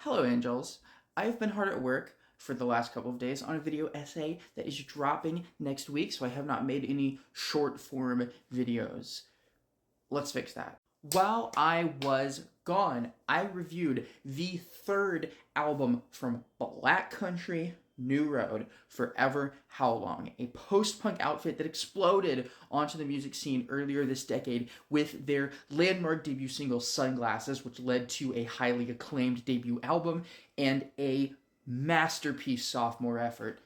Hello, angels. I've been hard at work for the last couple of days on a video essay that is dropping next week, so I have not made any short form videos. Let's fix that. While I was gone, I reviewed the third album from Black Country New Road, Forever How Long, a post-punk outfit that exploded onto the music scene earlier this decade with their landmark debut single Sunglasses, which led to a highly acclaimed debut album and a masterpiece sophomore effort,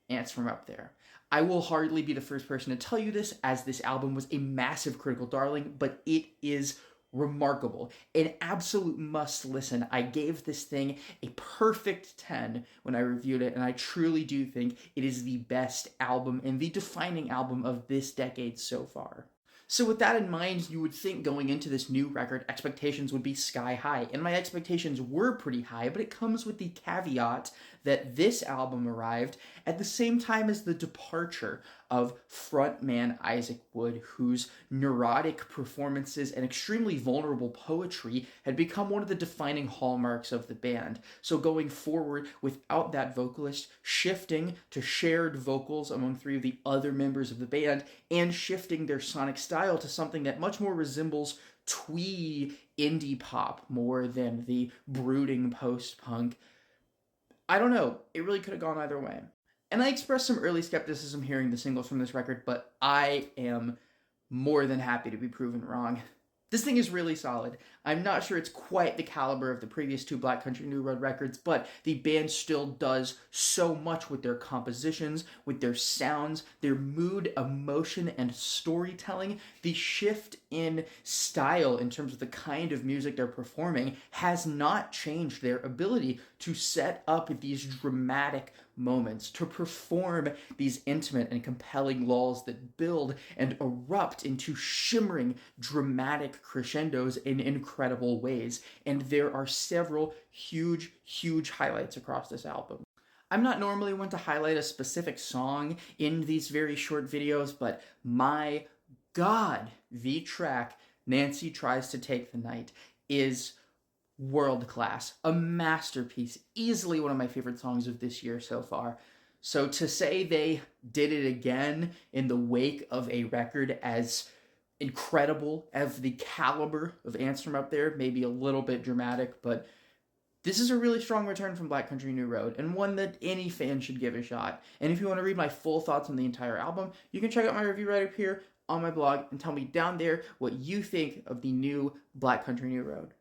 Ants from Up There. I will hardly be the first person to tell you this, as this album was a massive critical darling, but it is remarkable. An absolute must listen. I gave this thing a perfect 10 when I reviewed it, and I truly do think it is the best album and the defining album of this decade so far. So with that in mind, you would think going into this new record, expectations would be sky high. And my expectations were pretty high, but it comes with the caveat that this album arrived at the same time as the departure of frontman Isaac Wood, whose neurotic performances and extremely vulnerable poetry had become one of the defining hallmarks of the band. So going forward without that vocalist, shifting to shared vocals among three of the other members of the band, and shifting their sonic style to something that much more resembles twee indie pop more than the brooding post-punk. I don't know, it really could have gone either way. And I expressed some early skepticism hearing the singles from this record, but I am more than happy to be proven wrong. This thing is really solid. I'm not sure it's quite the caliber of the previous two Black Country New Road records, but the band still does so much with their compositions, with their sounds, their mood, emotion, and storytelling. The shift in style in terms of the kind of music they're performing has not changed their ability to set up these dramatic moments, to perform these intimate and compelling lulls that build and erupt into shimmering, dramatic crescendos in incredible ways. And there are several huge, huge highlights across this album. I'm not normally one to highlight a specific song in these very short videos, but my God, the track Nancy Tries to Take the Night is world class, a masterpiece, easily one of my favorite songs of this year so far. So to say they did it again in the wake of a record as incredible as the caliber of Ants from Up There may be a little bit dramatic, but this is a really strong return from Black Country New Road, and one that any fan should give a shot. And if you want to read my full thoughts on the entire album, you can check out my review right up here on my blog and tell me down there what you think of the new Black Country New Road.